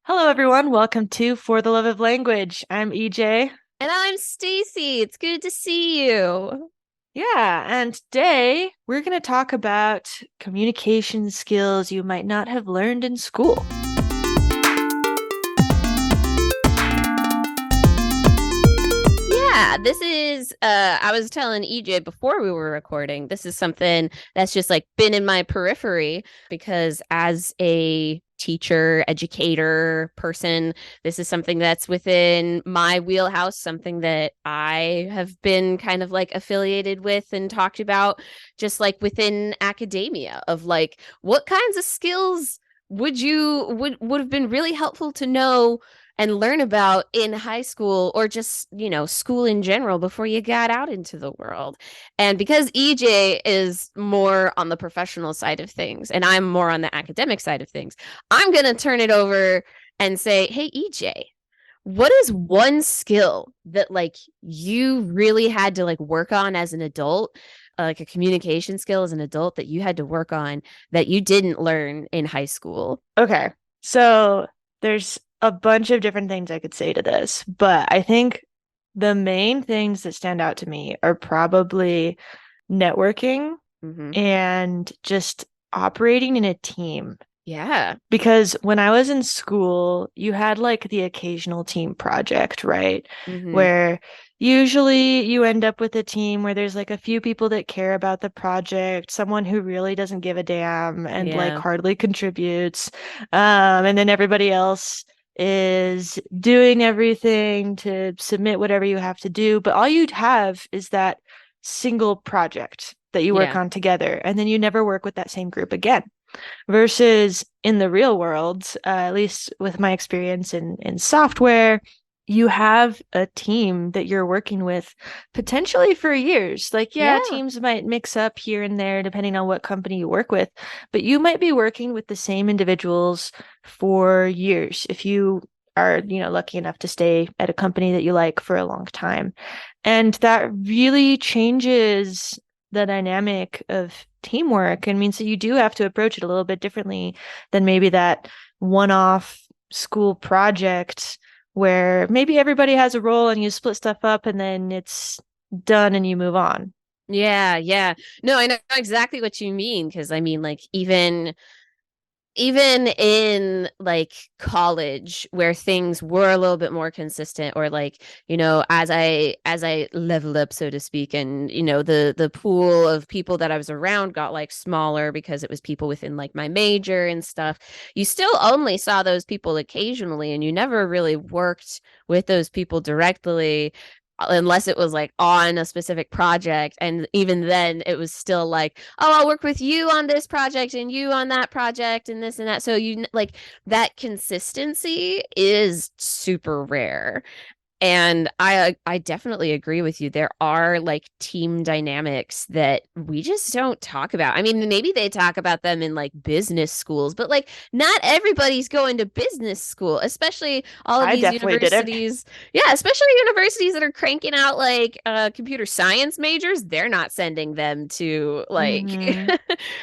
Hello, everyone. Welcome to For the Love of Language. I'm EJ. And I'm Stacy. It's good to see you. Yeah, and today we're going to talk about communication skills you might not have learned in school. Yeah, this is I was telling EJ before we were recording, this is something that's just like been in my periphery because as a teacher, educator, person, this is something that's within my wheelhouse, something that I have been kind of like affiliated with and talked about just like within academia of like what kinds of skills would have been really helpful to know and learn about in high school or just, school in general before you got out into the world. And because EJ is more on the professional side of things and I'm more on the academic side of things, I'm going to turn it over and say, "Hey EJ, what is one skill that like you really had to like work on as an adult, like a communication skill as an adult that you had to work on that you didn't learn in high school?" Okay, so there's a bunch of different things I could say to this, but I think the main things that stand out to me are probably networking Mm-hmm. and just operating in a team. Yeah. Because when I was in school, you had like the occasional team project, right? Mm-hmm. Where usually you end up with a team where there's like a few people that care about the project, someone who really doesn't give a damn and like Yeah. hardly contributes. And then everybody else is doing everything to submit whatever you have to do. But all you'd have is that single project that you work Yeah. on together, and then you never work with that same group again. Versus in the real world, at least with my experience in software, you have a team that you're working with potentially for years. Like, yeah, Yeah. teams might mix up here and there depending on what company you work with, but you might be working with the same individuals for years if you are, lucky enough to stay at a company that you like for a long time. And that really changes the dynamic of teamwork and means that you do have to approach it a little bit differently than maybe that one-off school project where maybe everybody has a role and you split stuff up and then it's done and you move on. Yeah, yeah. No, I know exactly what you mean because I mean like even in like college where things were a little bit more consistent or like as I leveled up so to speak and the pool of people that I was around got like smaller because it was people within like my major and stuff. You still only saw those people occasionally and you never really worked with those people directly unless it was like on a specific project, and even then it was still like, oh, I'll work with you on this project and you on that project and this and that. So you like that consistency is super rare. And I definitely agree with you. There are like team dynamics that we just don't talk about. I mean, maybe they talk about them in like business schools, but like not everybody's going to business school, especially all of I these definitely didn't. universities. Yeah, especially universities that are cranking out like computer science majors. They're not sending them to like Hmm.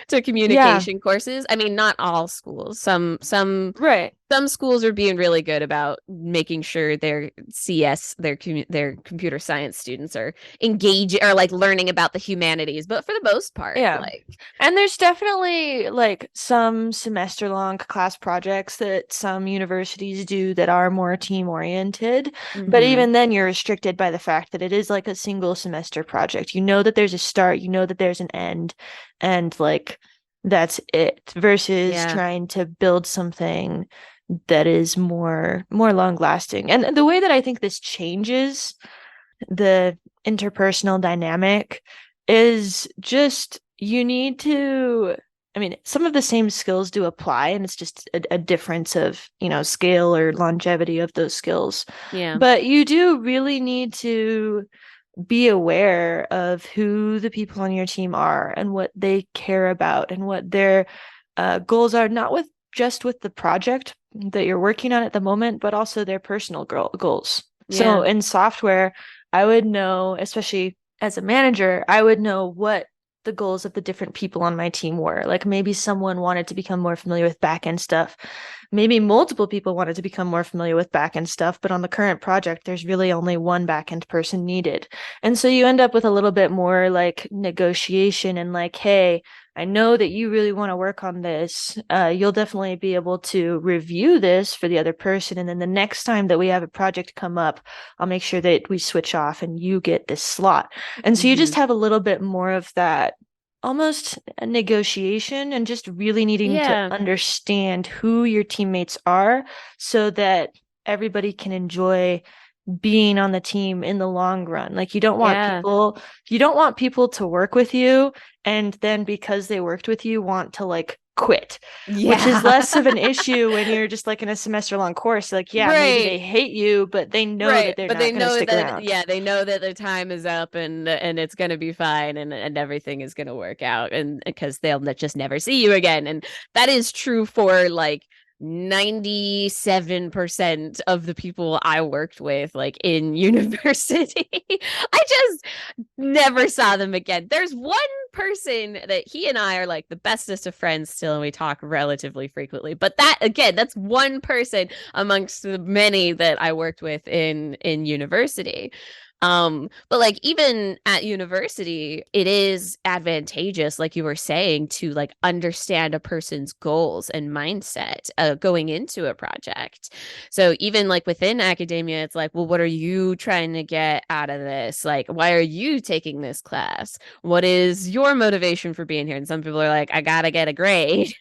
to Yeah, communication courses. I mean, not all schools. right. Some schools are being really good about making sure their CS, their computer science students are engaging or like learning about the humanities, but for the most part, Yeah. like, And there's definitely like some semester long class projects that some universities do that are more team oriented. But mm-hmm, even then, you're restricted by the fact that it is like a single semester project. You know that there's a start, you know that there's an end, and like that's it, versus yeah, trying to build something that is more long lasting. And the way that I think this changes the interpersonal dynamic is just you need to, I mean, some of the same skills do apply, and it's just a difference of, scale or longevity of those skills. yeah, But you do really need to be aware of who the people on your team are and what they care about and what their goals are, not with just with the project that you're working on at the moment, but also their personal goals. So yeah, in software, I would know, especially as a manager, I would know what the goals of the different people on my team were. Like maybe someone wanted to become more familiar with back end stuff, maybe multiple people wanted to become more familiar with backend stuff, but on the current project, there's really only one backend person needed. And so you end up with a little bit more like negotiation and like, hey, I know that you really want to work on this. You'll definitely be able to review this for the other person. And then the next time that we have a project come up, I'll make sure that we switch off and you get this slot. And so you just have a little bit more of that almost a negotiation and just really needing to Yeah. understand who your teammates are so that everybody can enjoy being on the team in the long run. Like you don't want Yeah. people to work with you and then because they worked with you want to like quit, which is Yeah. less of an issue when you're just like in a semester long course. Like, yeah, maybe they Right. hate you, but they know that Right. they're But not they going to know stick that, around. yeah, they know that their time is up and it's going to be fine and everything is going to work out and because they'll just never see you again. And that is true for like 97% of the people I worked with, like in university. I just never saw them again. There's one person that he and I are like the bestest of friends still, and we talk relatively frequently. But that again, that's one person amongst the many that I worked with in university. But like even at university, it is advantageous, like you were saying, to like understand a person's goals and mindset going into a project. So even like within academia, it's like, well, what are you trying to get out of this? Like, why are you taking this class? What is your motivation for being here? And some people are like, I gotta get a grade.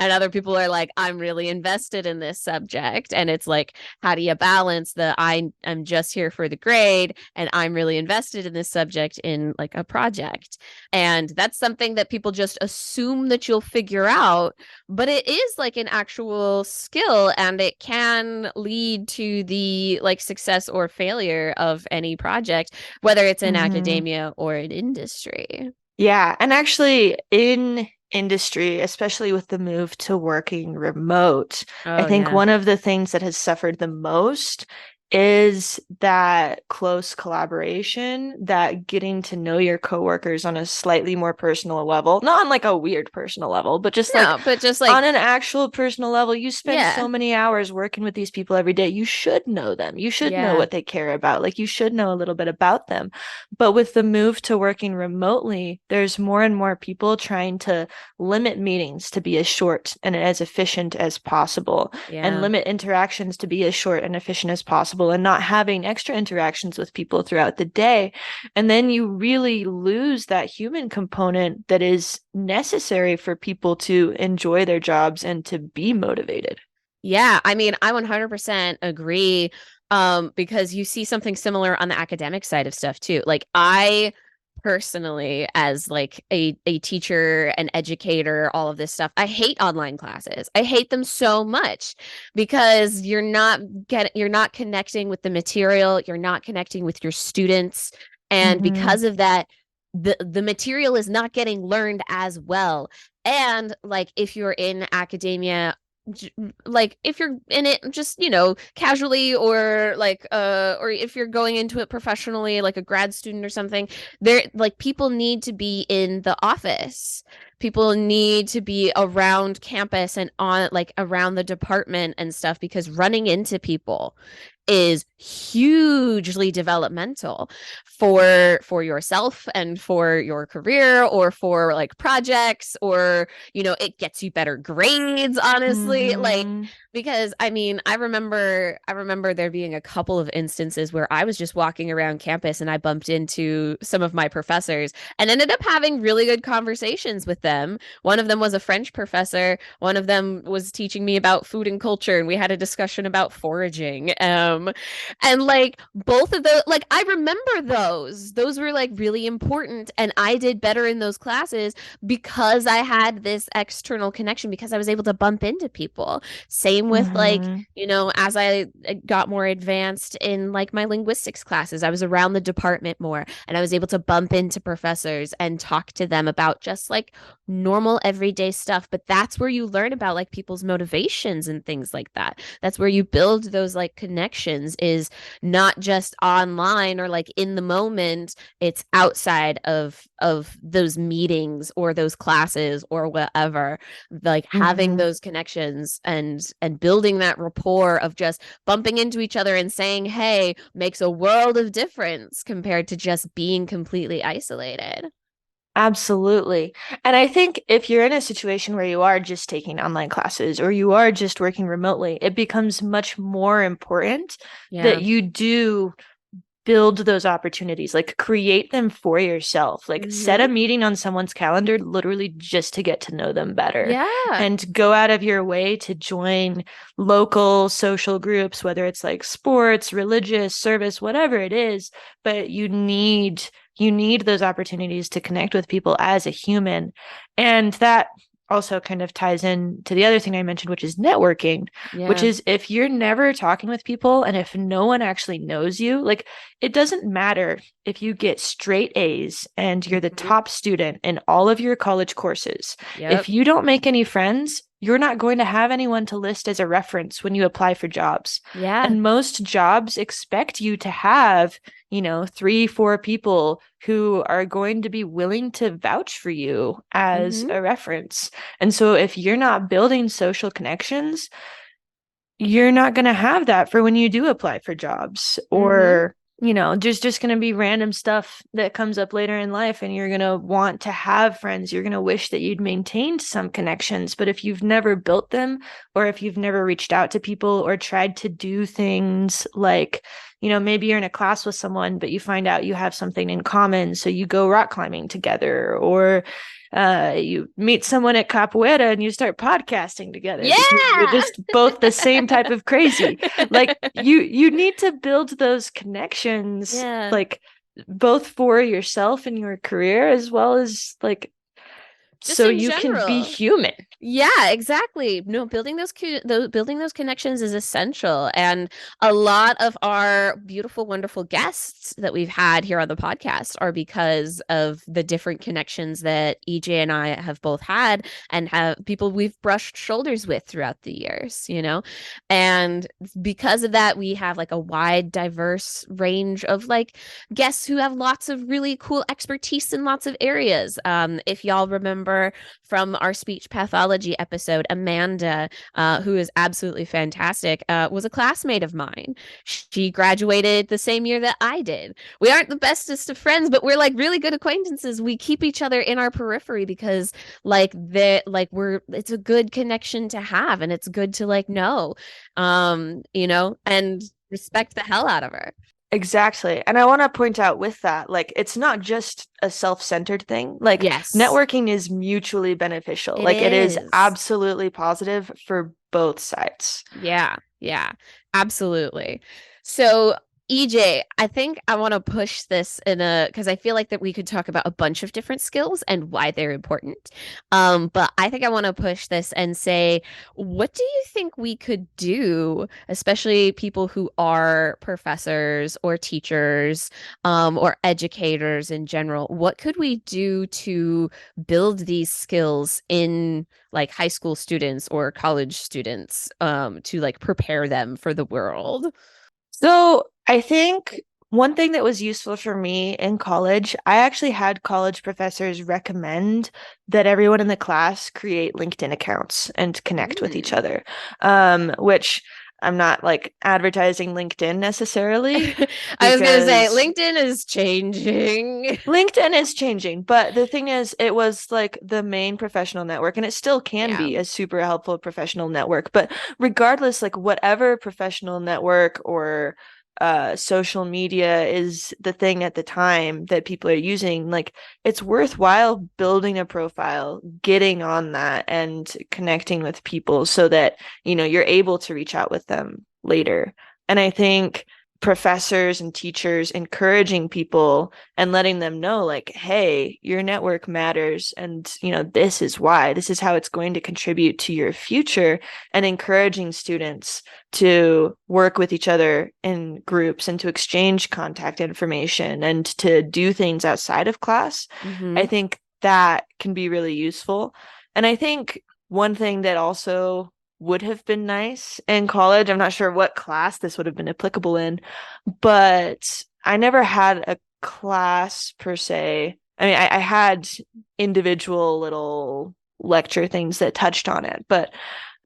And other people are like, I'm really invested in this subject. And it's like, how do you balance the I'm just here for the grade and I'm really invested in this subject in like a project? And that's something that people just assume that you'll figure out, but it is like an actual skill and it can lead to the like success or failure of any project, whether it's in Mm-hmm. academia or in industry. Yeah, and actually in industry, especially with the move to working remote, I Oh, think yeah. one of the things that has suffered the most is that close collaboration, that getting to know your coworkers on a slightly more personal level, not on like a weird personal level, but just like No, but just like, on an actual personal level. You spend yeah. so many hours working with these people every day. You should know them. You should know Yeah. what they care about. Like you should know a little bit about them. But with the move to working remotely, there's more and more people trying to limit meetings to be as short and as efficient as possible, and Yeah. limit interactions to be as short and efficient as possible, and not having extra interactions with people throughout the day. And then you really lose that human component that is necessary for people to enjoy their jobs and to be motivated. Yeah, I mean, I 100% agree because you see something similar on the academic side of stuff too. Like I personally as like a teacher, an educator, all of this stuff, I hate online classes. I hate them so much because you're not connecting with the material, you're not connecting with your students, and Mm-hmm. because of that the material is not getting learned as well. And like if you're in academia, like if you're in it just casually or if you're going into it professionally like a grad student or something, there like people need to be in the office, people need to be around campus and on like around the department and stuff because running into people is hugely developmental for yourself and for your career or for like projects or it gets you better grades, honestly, like Mm-hmm. because I mean I remember there being a couple of instances where I was just walking around campus and I bumped into some of my professors and ended up having really good conversations with them. One of them was a French professor, one of them was teaching me about food and culture, and we had a discussion about foraging. And like both of those, like I remember those were like really important, and I did better in those classes because I had this external connection, because I was able to bump into people. Same with like, Mm-hmm. as I got more advanced in like my linguistics classes, I was around the department more and I was able to bump into professors and talk to them about just like normal everyday stuff. But that's where you learn about like people's motivations and things like that. That's where you build those like connections connections is not just online or like in the moment, it's outside of those meetings or those classes or whatever. Like having Mhm. those connections and building that rapport of just bumping into each other and saying hey makes a world of difference compared to just being completely isolated. Absolutely. And I think if you're in a situation where you are just taking online classes or you are just working remotely, it becomes much more important that Yeah. you do build those opportunities, like create them for yourself. Like set a Mm-hmm. meeting on someone's calendar literally just to get to know them better Yeah. and go out of your way to join local social groups, whether it's like sports, religious, service, whatever it is, but you need those opportunities to connect with people as a human. And that also kind of ties in to the other thing I mentioned, which is networking, which Yeah. is if you're never talking with people and if no one actually knows you, like it doesn't matter if you get straight A's and you're the Mm-hmm. top student in all of your college courses. Yep. If you don't make any friends, you're not going to have anyone to list as a reference when you apply for jobs. Yeah. And most jobs expect you to have, 3, 4 people who are going to be willing to vouch for you as Mm-hmm. a reference. And so if you're not building social connections, you're not going to have that for when you do apply for jobs Mm-hmm. or just going to be random stuff that comes up later in life and you're going to want to have friends, you're going to wish that you'd maintained some connections, but if you've never built them or if you've never reached out to people or tried to do things like maybe you're in a class with someone but you find out you have something in common so you go rock climbing together or you meet someone at capoeira and you start podcasting together because you're Yeah. just both the same type of crazy. Like you need to build those connections, Yeah. like both for yourself and your career as well as like Just so in you can be general. human. Yeah, exactly. No, building those connections is essential, and a lot of our beautiful, wonderful guests that we've had here on the podcast are because of the different connections that EJ and I have both had, and have people we've brushed shoulders with throughout the years. And because of that, we have like a wide, diverse range of like guests who have lots of really cool expertise in lots of areas. If y'all remember from our speech pathology episode, Amanda, who is absolutely fantastic, was a classmate of mine. She graduated the same year that I did. We aren't the bestest of friends, but we're like really good acquaintances. We keep each other in our periphery because it's a good connection to have and it's good to like know, and respect the hell out of her. Exactly. And I want to point out with that, like, it's not just a self-centered thing. Like, Yes, networking is mutually beneficial. it Like, it is is. absolutely positive for both sides. Yeah, yeah, absolutely. So, EJ, I think I want to push this because I feel like that we could talk about a bunch of different skills and why they're important. But I think I want to push this and say, what do you think we could do, especially people who are professors or teachers, or educators in general? What could we do to build these skills in like high school students or college students, to like prepare them for the world? So I think one thing that was useful for me in college, I actually had college professors recommend that everyone in the class create LinkedIn accounts and connect with each Mm. other, which I'm not like advertising LinkedIn necessarily I was gonna say because LinkedIn is changing. LinkedIn is changing, but the thing is, it was like the main professional network, and it still can Yeah. be a super helpful professional network. But regardless, like whatever professional network or social media is the thing at the time that people are using, like it's worthwhile building a profile, getting on that, and connecting with people so that, you're able to reach out with them later. And I think professors and teachers encouraging people and letting them know like hey your network matters and this is why this is how it's going to contribute to your future and encouraging students to work with each other in groups and to exchange contact information and to do things outside of class. I Hmm. think that can be really useful. And I think one thing that also would have been nice in college. I'm not sure what class this would have been applicable in, but I never had a class per se. I mean, I had individual little lecture things that touched on it, but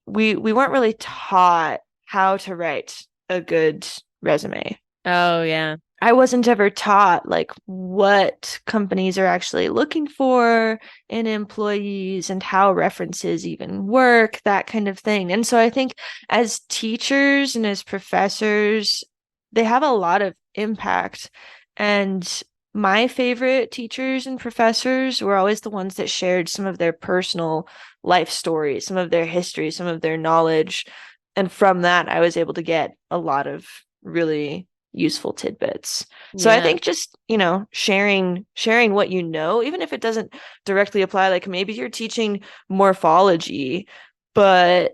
we weren't really taught how to write a good resume. Oh yeah. I wasn't ever taught like what companies are actually looking for in employees and how references even work, that kind of thing. And so I think as teachers and as professors, they have a lot of impact. And my favorite teachers and professors were always the ones that shared some of their personal life stories, some of their history, some of their knowledge. And from that, I was able to get a lot of really useful tidbits. So I Yeah. think just, sharing what you know, even if it doesn't directly apply, like maybe you're teaching morphology, but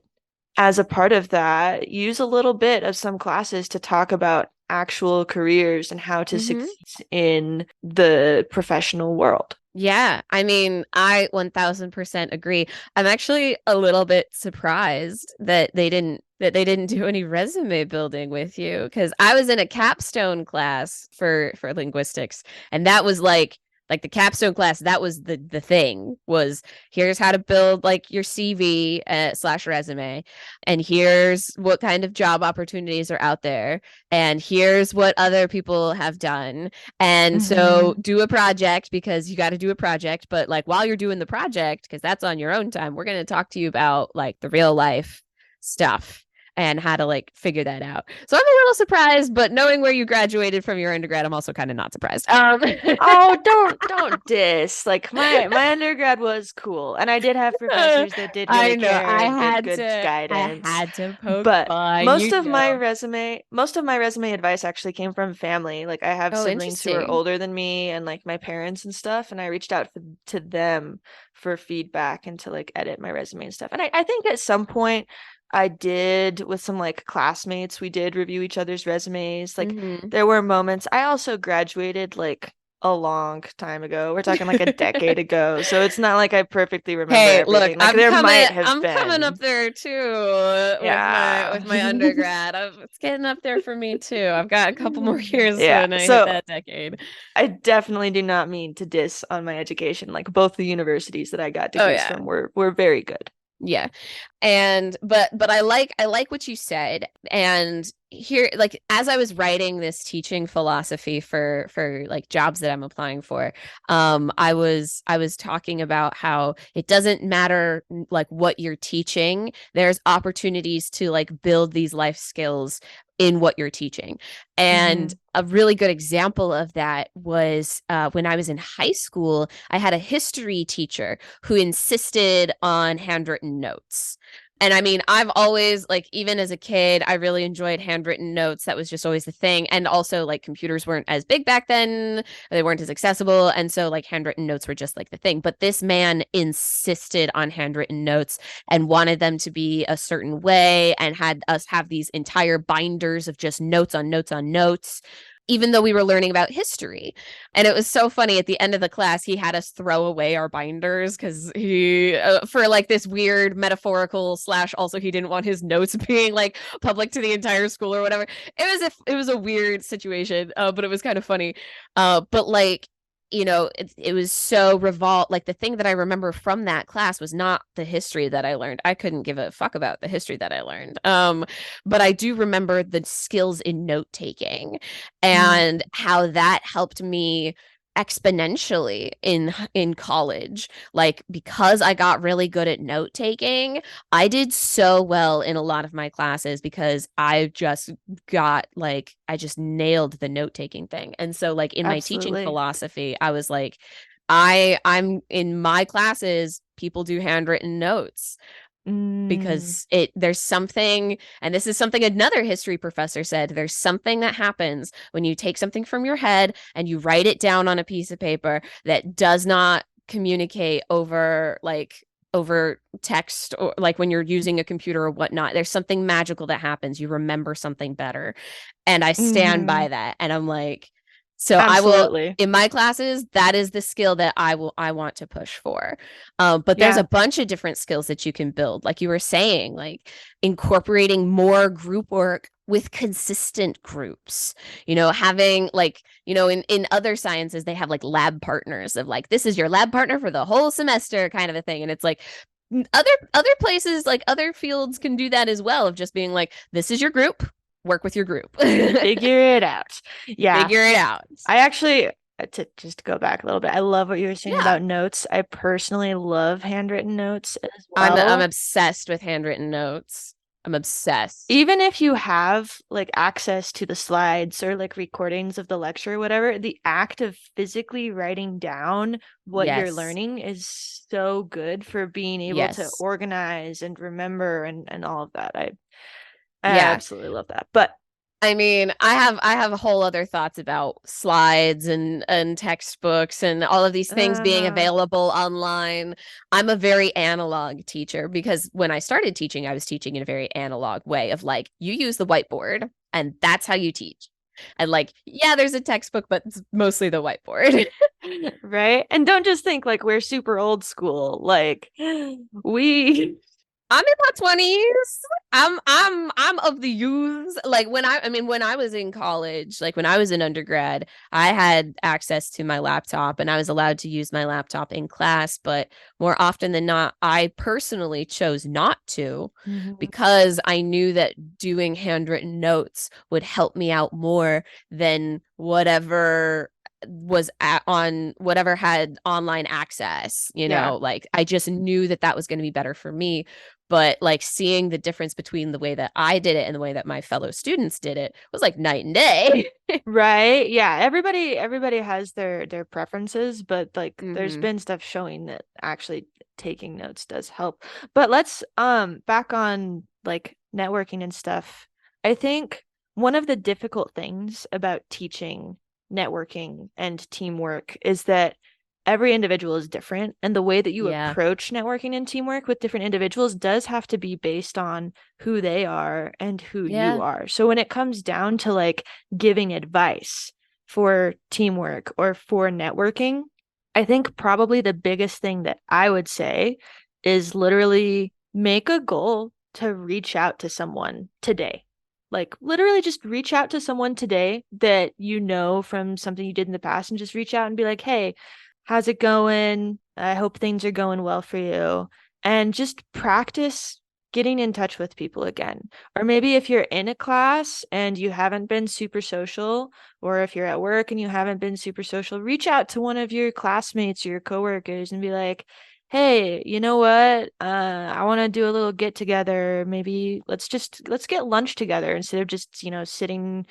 as a part of that, use a little bit of some classes to talk about actual careers and how to Mm-hmm. succeed in the professional world. Yeah, I mean, I 1000% agree. I'm actually a little bit surprised that they didn't do any resume building with you because I was in a capstone class for linguistics, and that was like the capstone class, that was the thing was here's how to build like your CV slash resume, and here's what kind of job opportunities are out there, and here's what other people have done, and so Mm-hmm. do a project because you got to do a project. But like while you're doing the project, because that's on your own time, we're going to talk to you about like the real life stuff and how to like figure that out. So I'm a little surprised, but knowing where you graduated from your undergrad, I'm also kind of not surprised. Oh, don't diss. Like my undergrad was cool, and I did have professors that did really I know care and give good I guidance. had to poke But fun, you know. most of my resume advice actually came from family. Like I have Oh, siblings who are interesting. older than me and like my parents and stuff, and I reached out to them for feedback and to like edit my resume and stuff. And I think at some point I did with some like classmates, we did review each other's resumes. Like Hmm. there were moments. I also graduated like a long time ago. We're talking like a decade ago. So it's not like I perfectly remember Hey, look, everything. Like there might have I'm coming up been. there too Yeah. with my undergrad. It's getting up there for me too. I've got a couple more years Yeah. when I hit So that decade. I definitely do not mean to diss on my education. Like both the universities that I got Oh degrees yeah. from were very good. Yeah. And but I like what you said. And here, like as I was writing this teaching philosophy for like jobs that I'm applying for, I was talking about how it doesn't matter like what you're teaching. There's opportunities to like build these life skills in what you're teaching. And Mm-hmm. a really good example of that was when I was in high school, I had a history teacher who insisted on handwritten notes. And I mean, I've always, like, even as a kid, I really enjoyed handwritten notes. That was just always the thing. And also, like, computers weren't as big back then, they weren't as accessible. And so, like, handwritten notes were just like the thing. But this man insisted on handwritten notes and wanted them to be a certain way and had us have these entire binders of just notes on notes on notes, even though we were learning about history. And it was so funny at the end of the class, he had us throw away our binders because for like this weird metaphorical slash, also he didn't want his notes being like public to the entire school or whatever. It was a weird situation, but it was kind of funny. But like, it was so revolt. Like the thing that I remember from that class was not the history that I learned. I couldn't give a fuck about the history that I learned. But I do remember the skills in note taking and how that helped me exponentially in college. Like because I got really good at note taking, I did so well in a lot of my classes because I just nailed the note taking thing. And so like in my teaching Absolutely. philosophy, I was like, I'm in my classes, people do handwritten notes Mm. because there's something, and this is something another history professor said, there's something that happens when you take something from your head and you write it down on a piece of paper that does not communicate over text, or like when you're using a computer or whatnot. There's something magical that happens. You remember something better. And I stand Mm-hmm. by that. And I'm like, So I will, Absolutely. in my classes, that is the skill that I want to push for. But there's Yeah. a bunch of different skills that you can build. Like you were saying, like incorporating more group work with consistent groups, having like, in other sciences, they have like lab partners of like, this is your lab partner for the whole semester kind of a thing. And it's like, other places, like other fields can do that as well, of just being like, this is your group, work with your group. Figure it out. Yeah. Figure it out. I actually, to just go back a little bit, I love what you were saying Yeah. about notes. I personally love handwritten notes as I'm well. obsessed with handwritten notes. I'm obsessed. Even if you have like access to the slides or like recordings of the lecture or whatever, the act of physically writing down what you're Yes. learning is so good for being able to Yes. organize and remember and all of that. I Yeah. absolutely love that. But I mean, I have a whole other thoughts about slides and textbooks and all of these things being uh, available online. I'm a very analog teacher because when I started teaching, I was teaching in a very analog way of like, you use the whiteboard and that's how you teach. And like, yeah, there's a textbook, but it's mostly the whiteboard. right? And don't just think like we're super old school. Like we I'm in my 20s. I'm of the youths. Like when I was in college, like when I was in undergrad, I had access to my laptop and I was allowed to use my laptop in class, but more often than not, I personally chose not to Mhm. because I knew that doing handwritten notes would help me out more than whatever was on whatever had online access, Yeah. like I just knew that that was going to be better for me. But like seeing the difference between the way that I did it and the way that my fellow students did it was like night and day. Right. Yeah. Everybody has their preferences, but like there's Mm-hmm. been stuff showing that actually taking notes does help. But let's back on like networking and stuff. I think one of the difficult things about teaching networking and teamwork is that every individual is different, and the way that you Yeah. approach networking and teamwork with different individuals does have to be based on who they are and who you Yeah. are. So when it comes down to like giving advice for teamwork or for networking, I think probably the biggest thing that I would say is literally make a goal to reach out to someone today. Like literally just reach out to someone today that you know from something you did in the past and just reach out and be like, "Hey, how's it going? I hope things are going well for you." And just practice getting in touch with people again. Or maybe if you're in a class and you haven't been super social, or if you're at work and you haven't been super social, reach out to one of your classmates or your coworkers and be like, "Hey, you know what? I want to do a little get together. Maybe let's get lunch together instead of just, sitting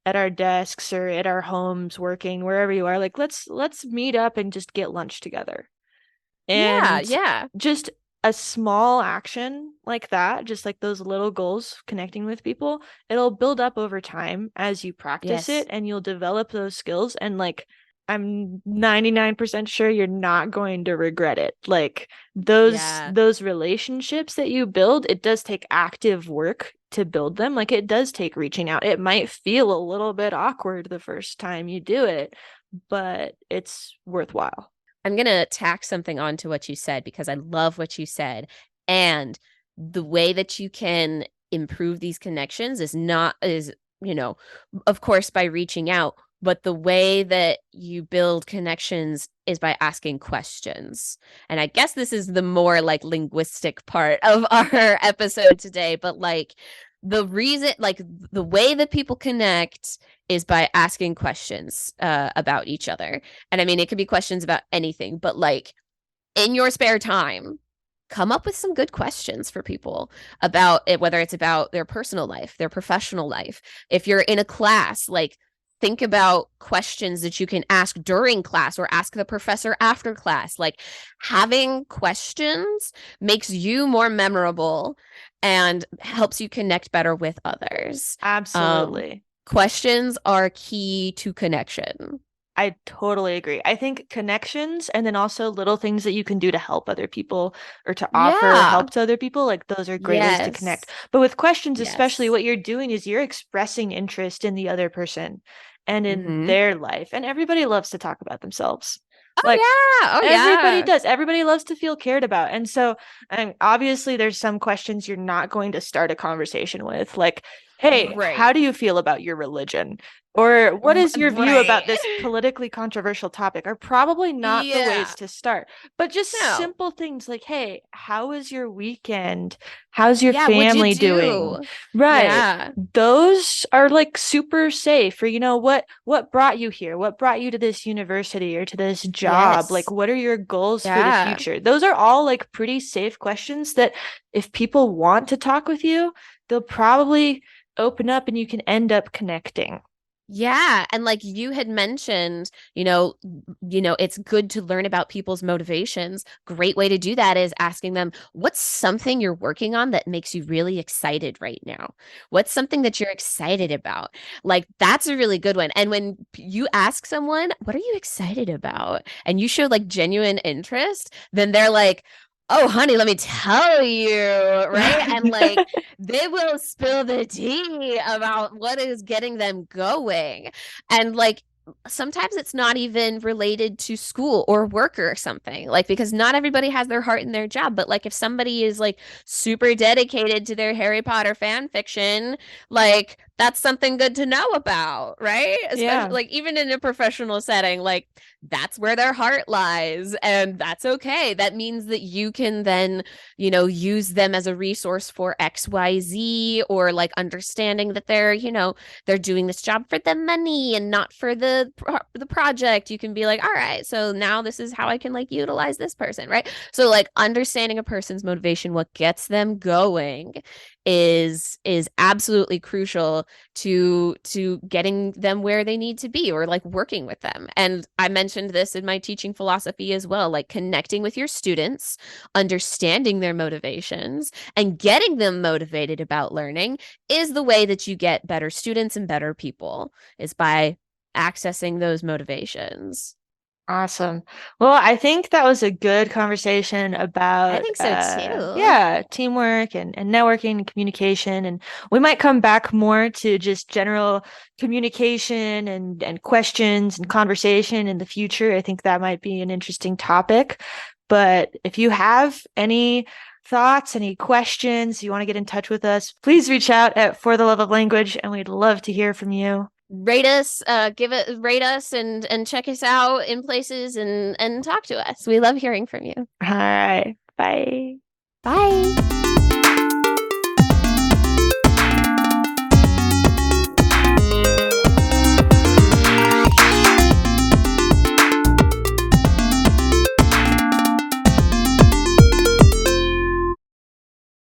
at our desks or at our homes working wherever you are. Like let's meet up and just get lunch together." Yeah. And Yeah. just a small action like that, just like those little goals connecting with people, it'll build up over time as you practice it Yes. and you'll develop those skills. And like, I'm 99% sure you're not going to regret it. Like those Yeah. those relationships that you build, it does take active work to build them. Like it does take reaching out. It might feel a little bit awkward the first time you do it, but it's worthwhile. I'm going to tack something onto what you said because I love what you said. And the way that you can improve these connections is, of course, by reaching out, but the way that you build connections is by asking questions. And I guess this is the more like linguistic part of our episode today, but like the reason, like the way that people connect is by asking questions about each other. And I mean, it could be questions about anything, but like in your spare time, come up with some good questions for people about it, whether it's about their personal life, their professional life. If you're in a class, like think about questions that you can ask during class or ask the professor after class. Like having questions makes you more memorable and helps you connect better with others. Absolutely. Questions are key to connection. I totally agree. I think connections and then also little things that you can do to help other people or to offer Yeah. help to other people, like those are great ways to connect. Yes. But with questions, especially Yes. what you're doing is you're expressing interest in the other person. and in their life. And everybody loves to talk about themselves. Like, everybody does. Everybody loves to feel cared about. And so, and obviously there's some questions you're not going to start a conversation with, like, hey, how do you feel about your religion? Or what is your view about this politically controversial topic? Are probably not the ways to start. But just simple things like, hey, how was your weekend? How's your family doing? Right. Yeah. Those are like super safe. Or, you know, what brought you here? What brought you to this university or to this job? Like, what are your goals for the future? Those are all like pretty safe questions that if people want to talk with you, they'll probably open up and you can end up connecting. Yeah. And like you had mentioned, it's good to learn about people's motivations. Great way to do that is asking them, what's something you're working on that makes you really excited right now? What's something that you're excited about? Like, that's a really good one. And when you ask someone, what are you excited about? And you show like genuine interest, then they're like, oh, honey, let me tell you, right? And like they will spill the tea about what is getting them going. And like sometimes it's not even related to school or work or something, like, because not everybody has their heart in their job. But like if somebody is like super dedicated to their Harry Potter fan fiction, like that's something good to know about, right? Especially like even in a professional setting, like that's where their heart lies, and that's okay. That means that you can then, use them as a resource for XYZ, or like understanding that they're doing this job for the money and not for the project. You can be like, all right, so now this is how I can like utilize this person, right? So like understanding a person's motivation, what gets them going, is absolutely crucial to getting them where they need to be, or like working with them. And I mentioned this in my teaching philosophy as well, like connecting with your students, understanding their motivations, and getting them motivated about learning is the way that you get better students and better people, is by accessing those motivations. Awesome. Well, I think that was a good conversation about I think so too. Yeah, teamwork and networking and communication. And we might come back more to just general communication and questions and conversation in the future. I think that might be an interesting topic. But if you have any thoughts, any questions, you want to get in touch with us, please reach out at For the Love of Language, and we'd love to hear from you. Rate us, rate us and check us out in places and talk to us. We love hearing from you. All right. Bye. Bye.